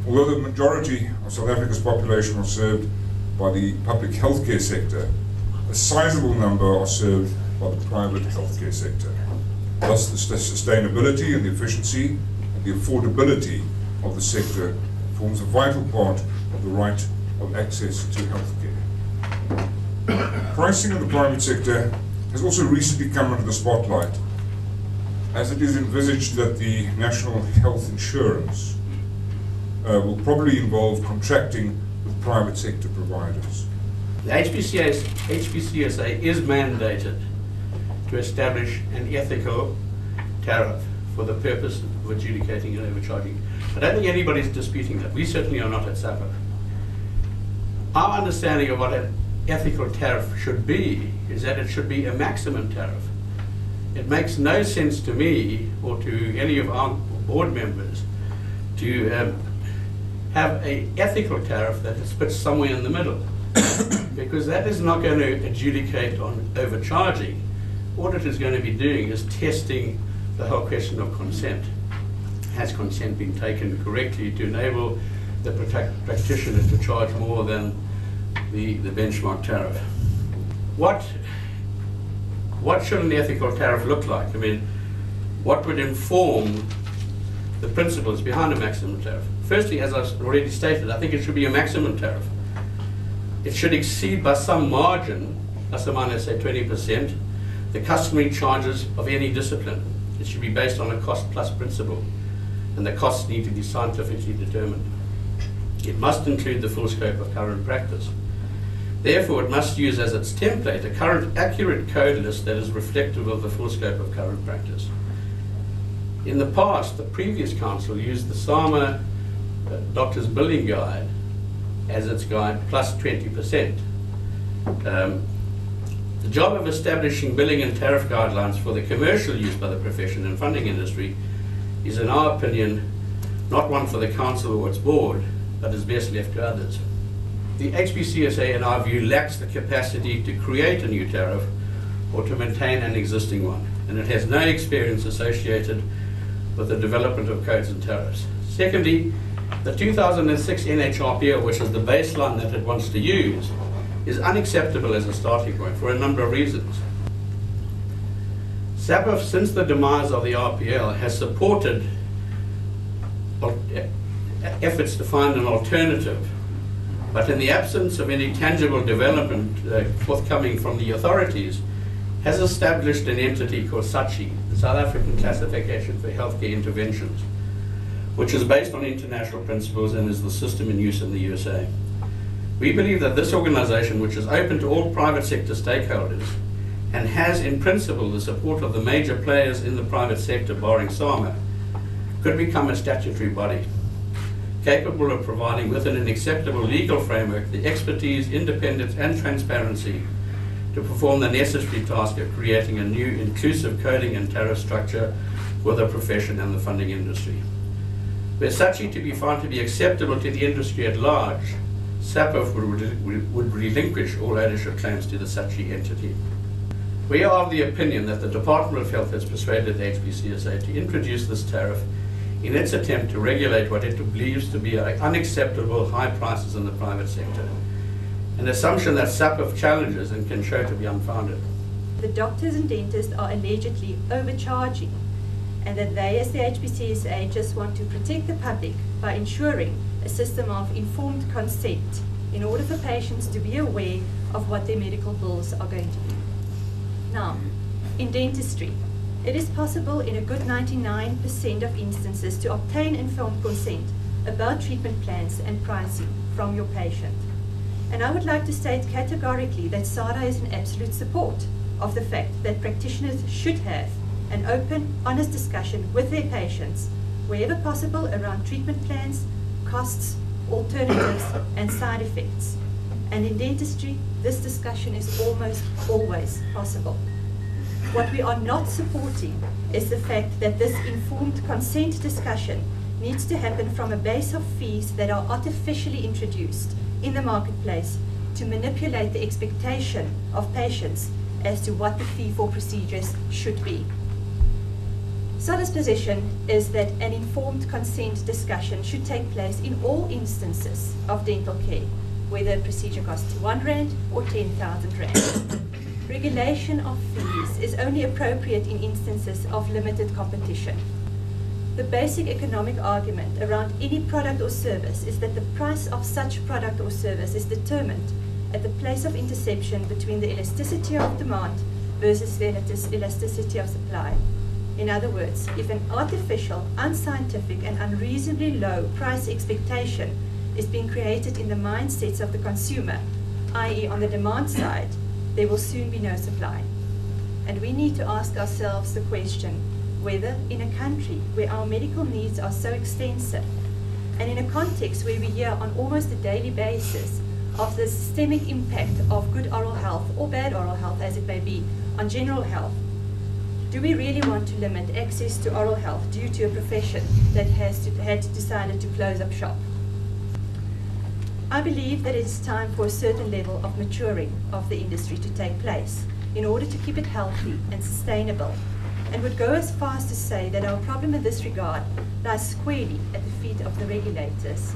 Although the majority of South Africa's population are served by the public healthcare sector, a sizable number are served by the private healthcare sector. Thus, the sustainability and the efficiency and the affordability of the sector forms a vital part of the right of access to healthcare. Pricing in the private sector has also recently come under the spotlight, as it is envisaged that the national health insurance will probably involve contracting with private sector providers. The HPCSA is mandated to establish an ethical tariff for the purpose of adjudicating and overcharging. I don't think anybody's disputing that. We certainly are not at SAPA. Our understanding of what an ethical tariff should be is that it should be a maximum tariff. It makes no sense to me or to any of our board members to have an ethical tariff that is put somewhere in the middle, because that is not going to adjudicate on overcharging. What it is going to be doing is testing the whole question of consent. Has consent been taken correctly to enable the practitioner to charge more than the benchmark tariff? What should an ethical tariff look like? I mean, what would inform the principles behind a maximum tariff? Firstly, as I've already stated, I think it should be a maximum tariff. It should exceed by some margin, plus or minus say 20%, the customary charges of any discipline. It should be based on a cost plus principle, and the costs need to be scientifically determined. It must include the full scope of current practice. Therefore, it must use as its template a current accurate code list that is reflective of the full scope of current practice. In the past, the previous council used the SAMA Doctor's Billing Guide as its guide plus 20%. The job of establishing billing and tariff guidelines for the commercial use by the profession and funding industry is, in our opinion, not one for the council or its board, but is best left to others. The HPCSA, in our view, lacks the capacity to create a new tariff or to maintain an existing one, and it has no experience associated with the development of codes and tariffs. Secondly, the 2006 NHRPL, which is the baseline that it wants to use, is unacceptable as a starting point for a number of reasons. SAPA, since the demise of the RPL, has supported efforts to find an alternative, but in the absence of any tangible development forthcoming from the authorities, has established an entity called SACHI, the South African Classification for Healthcare Interventions, which is based on international principles and is the system in use in the USA. We believe that this organization, which is open to all private sector stakeholders and has in principle the support of the major players in the private sector, barring SAMA, could become a statutory body, capable of providing within an acceptable legal framework the expertise, independence and transparency to perform the necessary task of creating a new inclusive coding and tariff structure for the profession and the funding industry. Were SACHI to be found to be acceptable to the industry at large, SAPA would relinquish all ownership claims to the SACHI entity. We are of the opinion that the Department of Health has persuaded the HPCSA to introduce this tariff in its attempt to regulate what it believes to be unacceptable high prices in the private sector, an assumption that SAPA challenges and can show to be unfounded. The doctors and dentists are allegedly overcharging, and that they, as the HPCSA, just want to protect the public by ensuring a system of informed consent in order for patients to be aware of what their medical bills are going to be. Now, in dentistry, it is possible in a good 99% of instances to obtain informed consent about treatment plans and pricing from your patient. And I would like to state categorically that SADA is in absolute support of the fact that practitioners should have an open, honest discussion with their patients, wherever possible, around treatment plans, costs, alternatives, and side effects. And in dentistry, this discussion is almost always possible. What we are not supporting is the fact that this informed consent discussion needs to happen from a base of fees that are artificially introduced in the marketplace to manipulate the expectation of patients as to what the fee for procedures should be. SADA's position is that an informed consent discussion should take place in all instances of dental care, whether a procedure costs R1 or 10,000 Rand. Regulation of fees is only appropriate in instances of limited competition. The basic economic argument around any product or service is that the price of such product or service is determined at the place of intersection between the elasticity of demand versus the elasticity of supply. In other words, if an artificial, unscientific, and unreasonably low price expectation is being created in the mindsets of the consumer, i.e. on the demand side, there will soon be no supply. And we need to ask ourselves the question whether in a country where our medical needs are so extensive, and in a context where we hear on almost a daily basis of the systemic impact of good oral health, or bad oral health as it may be, on general health, do we really want to limit access to oral health due to a profession that had decided to close up shop? I believe that it's time for a certain level of maturing of the industry to take place in order to keep it healthy and sustainable, and would go as far as to say that our problem in this regard lies squarely at the feet of the regulators.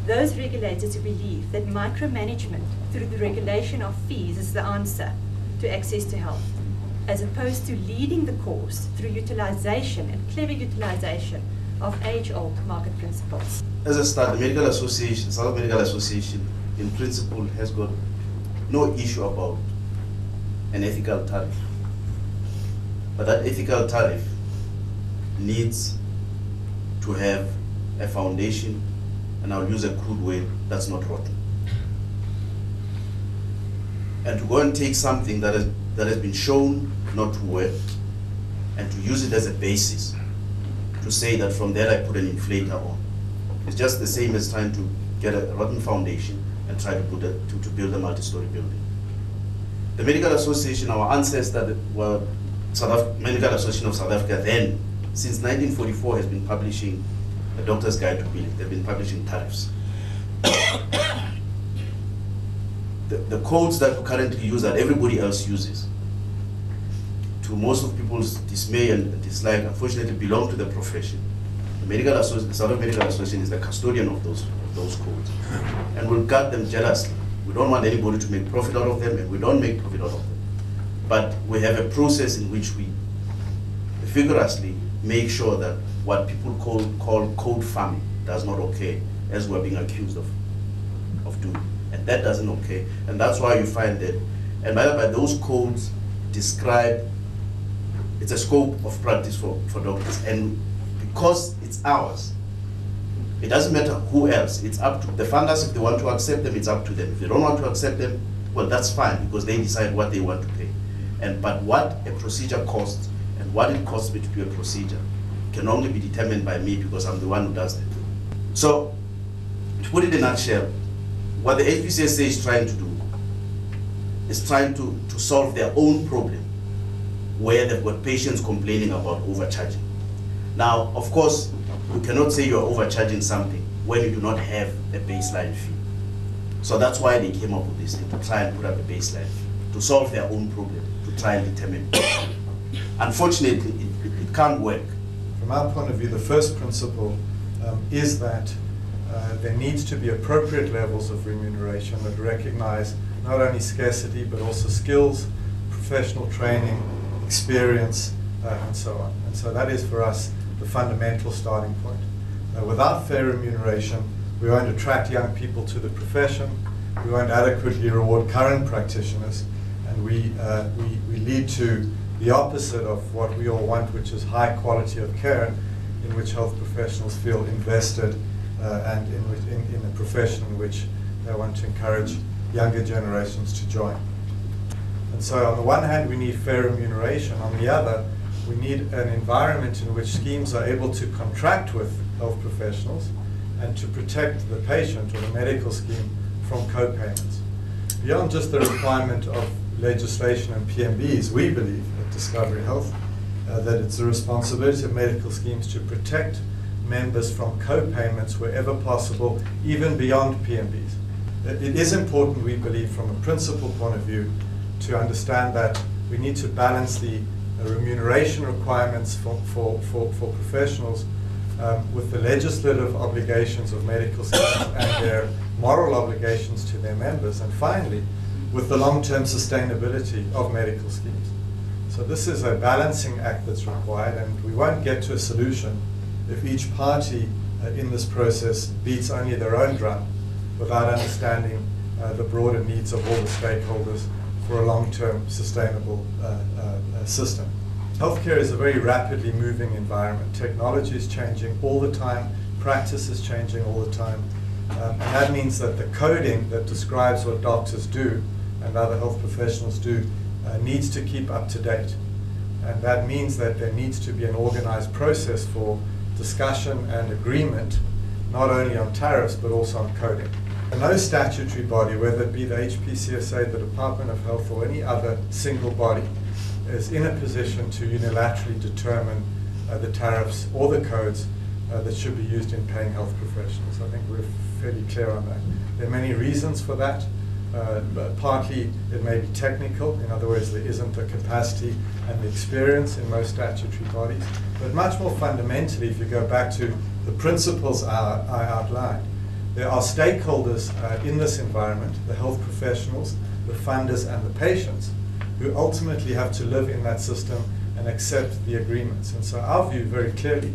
Those regulators who believe that micromanagement through the regulation of fees is the answer to access to health, as opposed to leading the course through utilization and clever utilization of age-old market principles. As a start, the Medical Association, South Medical Association, in principle, has got no issue about an ethical tariff. But that ethical tariff needs to have a foundation, and I'll use a crude word, that's not rotten. And to go and take something that has been shown not to work, and to use it as a basis to say that from there I put an inflator on. It's just the same as trying to get a rotten foundation and try to build a multi-story building. The Medical Association, our ancestors were Medical Association of South Africa then, since 1944, has been publishing a Doctor's Guide to Billing. They've been publishing tariffs. The codes that we currently use that everybody else uses, to most of people's dismay and dislike, unfortunately belong to the profession. The South Medical Association is the custodian of those codes, and will guard them jealously. We don't want anybody to make profit out of them, and we don't make profit out of them. But we have a process in which we vigorously make sure that what people call code farming does not occur, as we're being accused of doing. And that doesn't occur. And that's why you find that, and by the way, those codes describe, it's a scope of practice for doctors. And because it's ours, it doesn't matter who else. It's up to the funders. If they want to accept them, it's up to them. If they don't want to accept them, well, that's fine, because they decide what they want to pay. But what a procedure costs and what it costs me to do a procedure can only be determined by me, because I'm the one who does it. So, to put it in a nutshell, what the HPCSA is trying to do is trying to solve their own problem, where they've got patients complaining about overcharging. Now, of course, you cannot say you're overcharging something when you do not have a baseline fee. So that's why they came up with this thing, to try and put up a baseline fee, to solve their own problem, to try and determine. Unfortunately, it can't work. From our point of view, the first principle is that there needs to be appropriate levels of remuneration that recognize not only scarcity, but also skills, professional training, experience, and so on. And so that is for us the fundamental starting point. Without fair remuneration, we won't attract young people to the profession, we won't adequately reward current practitioners, and we lead to the opposite of what we all want, which is high quality of care, in which health professionals feel invested, and in a profession in which they want to encourage younger generations to join. And so on the one hand, we need fair remuneration. On the other, we need an environment in which schemes are able to contract with health professionals and to protect the patient or the medical scheme from co-payments. Beyond just the requirement of legislation and PMBs, we believe at Discovery Health that it's the responsibility of medical schemes to protect members from co-payments wherever possible, even beyond PMBs. It is important, we believe, from a principle point of view, to understand that we need to balance the remuneration requirements for professionals with the legislative obligations of medical schemes and their moral obligations to their members, and finally, with the long-term sustainability of medical schemes. So this is a balancing act that's required, and we won't get to a solution if each party in this process beats only their own drum without understanding the broader needs of all the stakeholders for a long-term sustainable system. Healthcare is a very rapidly moving environment. Technology is changing all the time, practice is changing all the time, and that means that the coding that describes what doctors do and other health professionals do needs to keep up to date. And that means that there needs to be an organized process for discussion and agreement, not only on tariffs but also on coding. And no statutory body, whether it be the HPCSA, the Department of Health, or any other single body, is in a position to unilaterally determine the tariffs or the codes that should be used in paying health professionals. I think we're fairly clear on that. There are many reasons for that. But partly it may be technical, in other words, there isn't the capacity and the experience in most statutory bodies. But much more fundamentally, if you go back to the principles I outlined, there are stakeholders in this environment, the health professionals, the funders, and the patients, who ultimately have to live in that system and accept the agreements. And so our view, very clearly,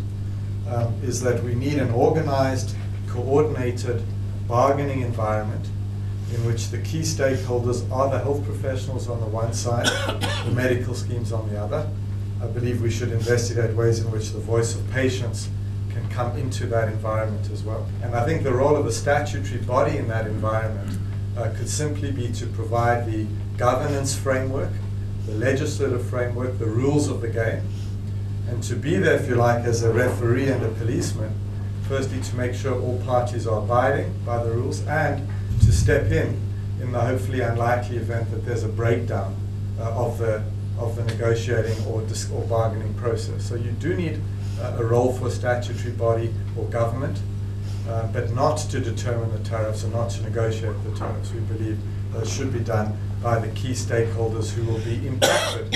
is that we need an organized, coordinated bargaining environment in which the key stakeholders are the health professionals on the one side, the medical schemes on the other. I believe we should investigate ways in which the voice of patients can come into that environment as well. And I think the role of a statutory body in that environment could simply be to provide the governance framework, the legislative framework, the rules of the game, and to be there, if you like, as a referee and a policeman, firstly to make sure all parties are abiding by the rules, and to step in the hopefully unlikely event that there's a breakdown of the negotiating or bargaining process. So you do need a role for a statutory body or government, but not to determine the tariffs and not to negotiate the tariffs. We believe those should be done by the key stakeholders who will be impacted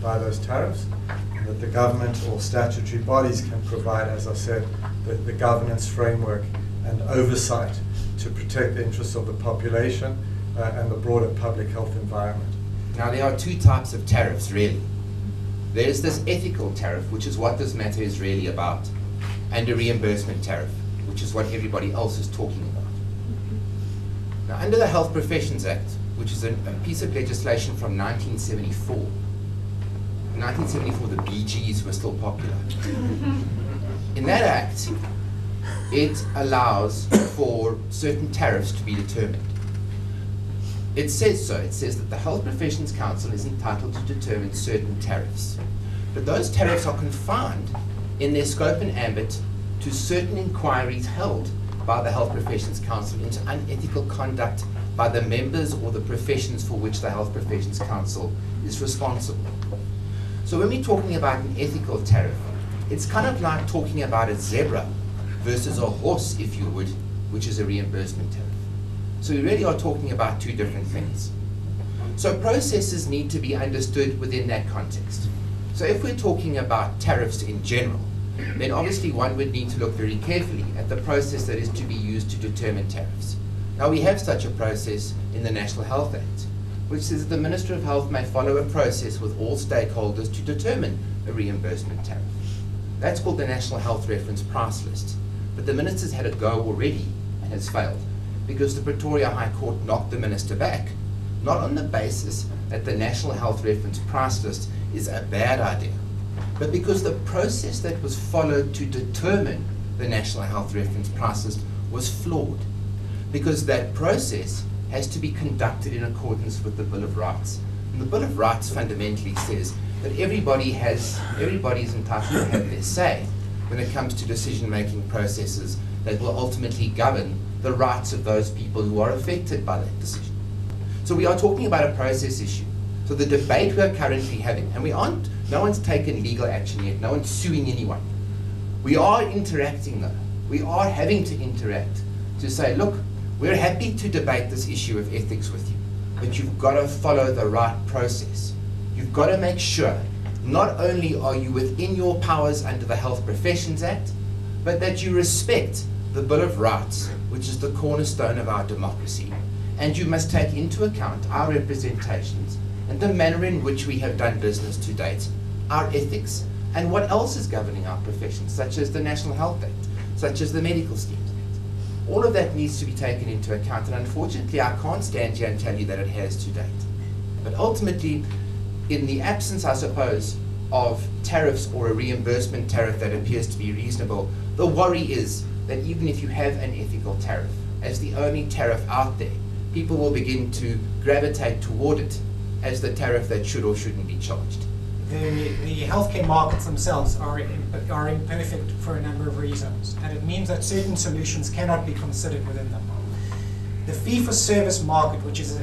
by those tariffs, and that the government or statutory bodies can provide, as I said, the governance framework and oversight to protect the interests of the population and the broader public health environment. Now, there are two types of tariffs, really. There's this ethical tariff, which is what this matter is really about, and a reimbursement tariff, which is what everybody else is talking about. Now, under the Health Professions Act, which is a piece of legislation from 1974, in 1974 the Bee Gees were still popular. In that act, it allows for certain tariffs to be determined. It says so. It says that the Health Professions Council is entitled to determine certain tariffs. But those tariffs are confined in their scope and ambit to certain inquiries held by the Health Professions Council into unethical conduct by the members or the professions for which the Health Professions Council is responsible. So when we're talking about an ethical tariff, it's kind of like talking about a zebra versus a horse, if you would, which is a reimbursement tariff. So we really are talking about two different things. So processes need to be understood within that context. So if we're talking about tariffs in general, then obviously one would need to look very carefully at the process that is to be used to determine tariffs. Now we have such a process in the National Health Act, which says that the Minister of Health may follow a process with all stakeholders to determine a reimbursement tariff. That's called the National Health Reference Price List. But the Minister's had a go already and has failed, because the Pretoria High Court knocked the Minister back, not on the basis that the National Health Reference Price List is a bad idea, but because the process that was followed to determine the National Health Reference Price List was flawed, because that process has to be conducted in accordance with the Bill of Rights. And the Bill of Rights fundamentally says that everybody is entitled to have their say when it comes to decision-making processes that will ultimately govern the rights of those people who are affected by that decision. So we are talking about a process issue. So the debate we are currently having, and no one's taken legal action yet, no one's suing anyone. We are interacting though. We are having to interact to say, look, we're happy to debate this issue of ethics with you, but you've got to follow the right process. You've got to make sure not only are you within your powers under the Health Professions Act, but that you respect the Bill of Rights, which is the cornerstone of our democracy, and you must take into account our representations and the manner in which we have done business to date, our ethics, and what else is governing our professions, such as the National Health Act, such as the Medical Schemes Act. All of that needs to be taken into account, and unfortunately I can't stand here and tell you that it has to date. But ultimately, in the absence, I suppose, of tariffs or a reimbursement tariff that appears to be reasonable, the worry is that even if you have an ethical tariff, as the only tariff out there, people will begin to gravitate toward it as the tariff that should or shouldn't be charged. The healthcare markets themselves are imperfect for a number of reasons, and it means that certain solutions cannot be considered within them. The fee-for-service market, which is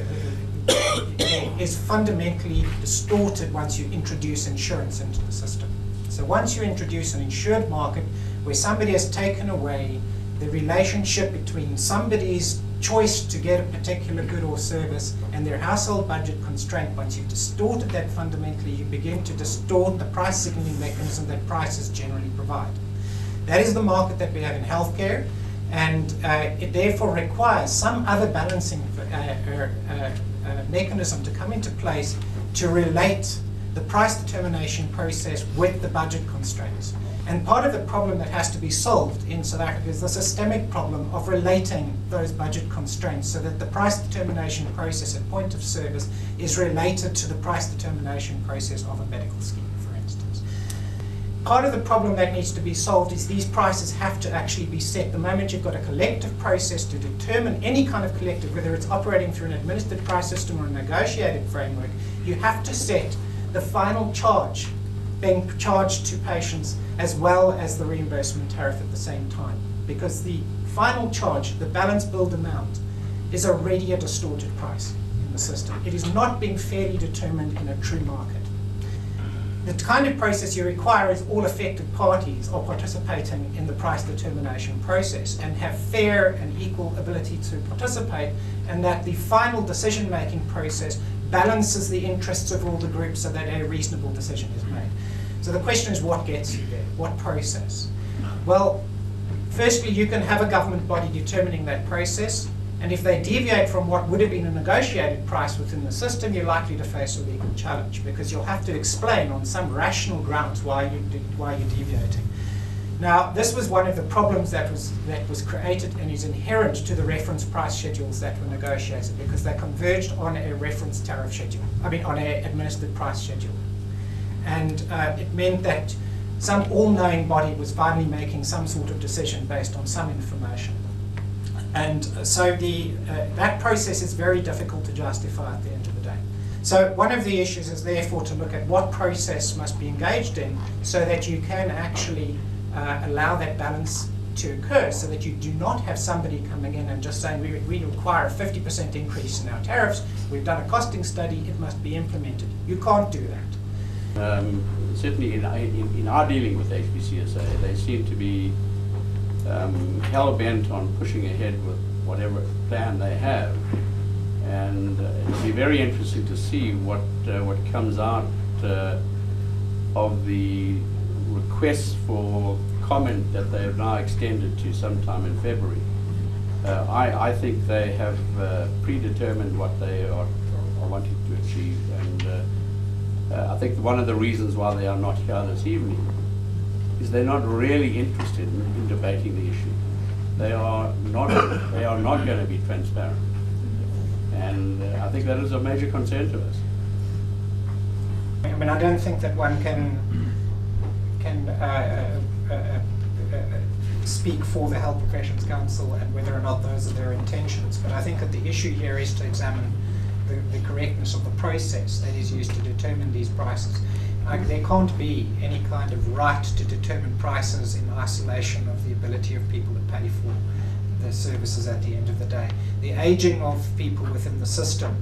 fundamentally distorted once you introduce insurance into the system. So once you introduce an insured market where somebody has taken away the relationship between somebody's choice to get a particular good or service and their household budget constraint, once you've distorted that fundamentally, you begin to distort the price signaling mechanism that prices generally provide. That is the market that we have in healthcare, and it therefore requires some other balancing mechanism to come into place to relate the price determination process with the budget constraints. And part of the problem that has to be solved in South Africa is the systemic problem of relating those budget constraints so that the price determination process at point of service is related to the price determination process of a medical scheme, for instance. Part of the problem that needs to be solved is these prices have to actually be set. The moment you've got a collective process to determine any kind of collective, whether it's operating through an administered price system or a negotiated framework, you have to set the final charge being charged to patients as well as the reimbursement tariff at the same time. Because the final charge, the balance billed amount, is already a distorted price in the system. It is not being fairly determined in a true market. The kind of process you require is all affected parties are participating in the price determination process and have fair and equal ability to participate, and that the final decision-making process balances the interests of all the groups so that a reasonable decision is made. So the question is, what gets you there? What process? Well, firstly, you can have a government body determining that process, and if they deviate from what would have been a negotiated price within the system, you're likely to face a legal challenge, because you'll have to explain on some rational grounds why you're deviating. Now, this was one of the problems that was created and is inherent to the reference price schedules that were negotiated, because they converged on a reference tariff schedule, on an administered price schedule. And it meant that some all-knowing body was finally making some sort of decision based on some information. And so that process is very difficult to justify at the end of the day. So one of the issues is therefore to look at what process must be engaged in so that you can actually allow that balance to occur, so that you do not have somebody coming in and just saying we require a 50% increase in our tariffs, we've done a costing study, it must be implemented. You can't do that. Certainly in our dealing with HPCSA, they seem to be hell-bent on pushing ahead with whatever plan they have. And it'll be very interesting to see what comes out of the requests for comment that they have now extended to sometime in February. I think they have predetermined what they are wanting to achieve, and I think one of the reasons why they are not here this evening is they're not really interested in debating the issue. They are not going to be transparent, and I think that is a major concern to us. I mean, I don't think that one can speak for the Health Professions Council and whether or not those are their intentions, but I think that the issue here is to examine the correctness of the process that is used to determine these prices. There can't be any kind of right to determine prices in isolation of the ability of people to pay for the services at the end of the day. The aging of people within the system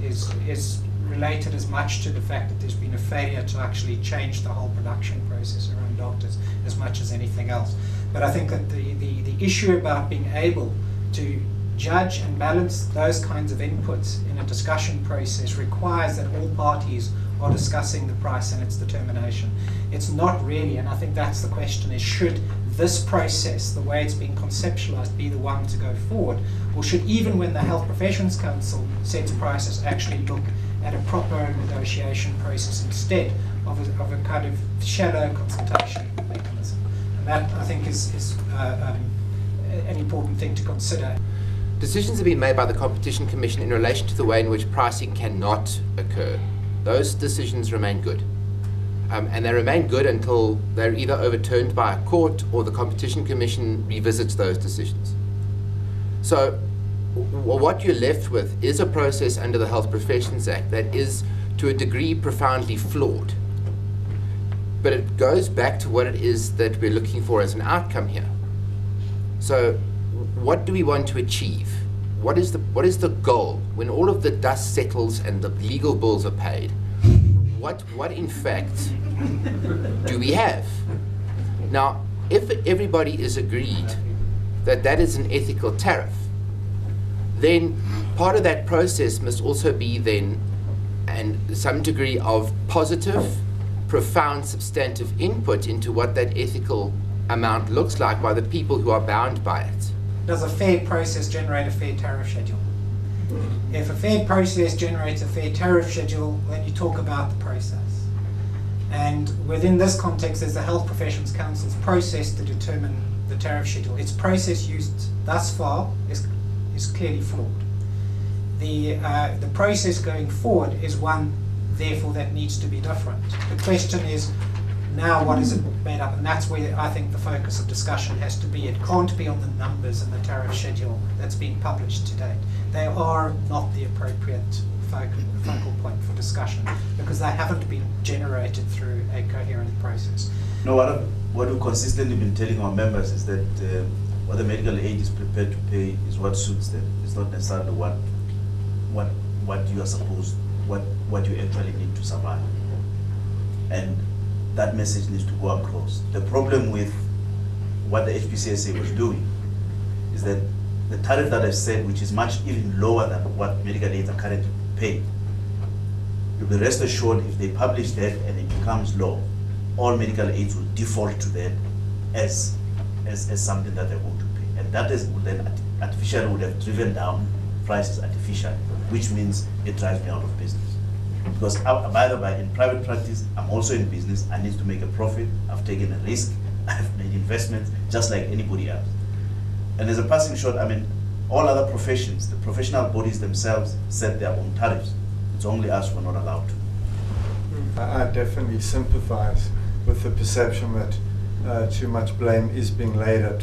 is related as much to the fact that there's been a failure to actually change the whole production process around doctors as much as anything else. But I think that the issue about being able to judge and balance those kinds of inputs in a discussion process requires that all parties are discussing the price and its determination. It's not really, and I think that's the question, is should this process, the way it's being conceptualized, be the one to go forward, or should, even when the Health Professions Council sets prices, actually look at a proper negotiation process instead of a kind of shallow consultation mechanism? And that, I think, is an important thing to consider. Decisions have been made by the Competition Commission in relation to the way in which pricing cannot occur. Those decisions remain good. And they remain good until they're either overturned by a court or the Competition Commission revisits those decisions. So what you're left with is a process under the Health Professions Act that is, to a degree, profoundly flawed. But it goes back to what it is that we're looking for as an outcome here. So what do we want to achieve? What is the goal? When all of the dust settles and the legal bills are paid, what in fact do we have? Now, if everybody is agreed that that is an ethical tariff, then part of that process must also be then and some degree of positive, profound, substantive input into what that ethical amount looks like by the people who are bound by it. Does a fair process generate a fair tariff schedule? If a fair process generates a fair tariff schedule, then you talk about the process. And within this context, there's the Health Professions Council's process to determine the tariff schedule. Its process used thus far is clearly flawed. The process going forward is one, therefore, that needs to be different. The question is, now what is it made up? And that's where I think the focus of discussion has to be. It can't be on the numbers in the tariff schedule that's been published to date. They are not the appropriate focal point for discussion because they haven't been generated through a coherent process. No, what we've consistently been telling our members is that what the medical aid is prepared to pay is what suits them. It's not necessarily what you are supposed, what you actually need to survive. And that message needs to go across. The problem with what the HPCSA was doing is that the tariff that I've said, which is much even lower than what medical aids are currently paid, you'll be rest assured if they publish that and it becomes law, all medical aids will default to that as something that they're going to pay. And that is then artificially would have driven down prices artificially, which means it drives me out of business. Because by the way, in private practice, I'm also in business. I need to make a profit. I've taken a risk. I've made investments just like anybody else. And as a passing shot, I mean, all other professions, the professional bodies themselves set their own tariffs. It's only us who are not allowed to. I definitely sympathize with the perception that too much blame is being laid at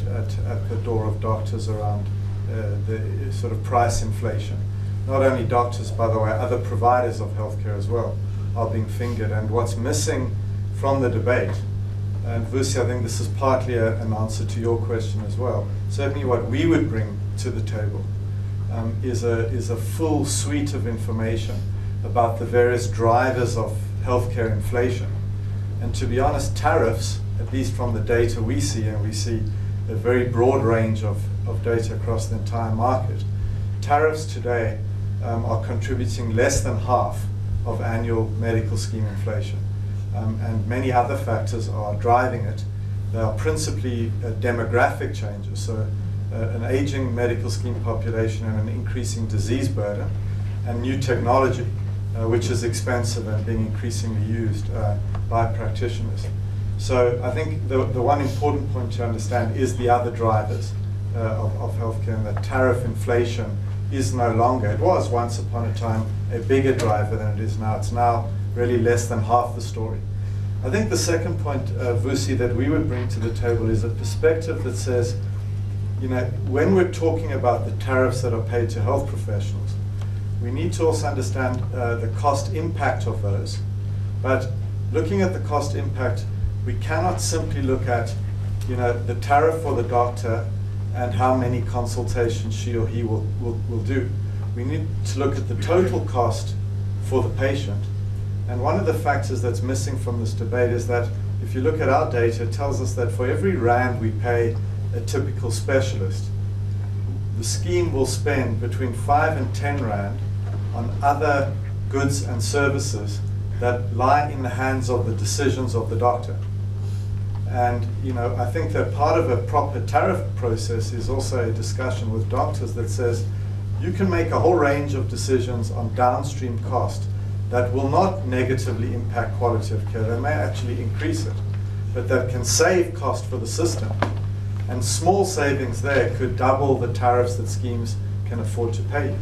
the door of doctors around the sort of price inflation. Not only doctors, by the way, other providers of healthcare as well are being fingered. And what's missing from the debate, and Vusi, I think this is partly an answer to your question as well. Certainly what we would bring to the table is a full suite of information about the various drivers of healthcare inflation. And to be honest, tariffs, at least from the data we see, and we see a very broad range of data across the entire market, tariffs today are contributing less than half of annual medical scheme inflation. And many other factors are driving it. They are principally demographic changes, so an aging medical scheme population and an increasing disease burden, and new technology, which is expensive and being increasingly used by practitioners. So I think the one important point to understand is the other drivers of healthcare, and that tariff inflation is no longer, it was once upon a time a bigger driver than it is now. It's now really less than half the story. I think the second point, Vusi, that we would bring to the table is a perspective that says, you know, when we're talking about the tariffs that are paid to health professionals, we need to also understand the cost impact of those. But looking at the cost impact, we cannot simply look at, you know, the tariff for the doctor and how many consultations she or he will do. We need to look at the total cost for the patient. And one of the factors that's missing from this debate is that if you look at our data, it tells us that for every rand we pay a typical specialist, the scheme will spend between 5 and 10 rand on other goods and services that lie in the hands of the decisions of the doctor. And I think that part of a proper tariff process is also a discussion with doctors that says you can make a whole range of decisions on downstream cost that will not negatively impact quality of care. They may actually increase it, but that can save cost for the system. And small savings there could double the tariffs that schemes can afford to pay you.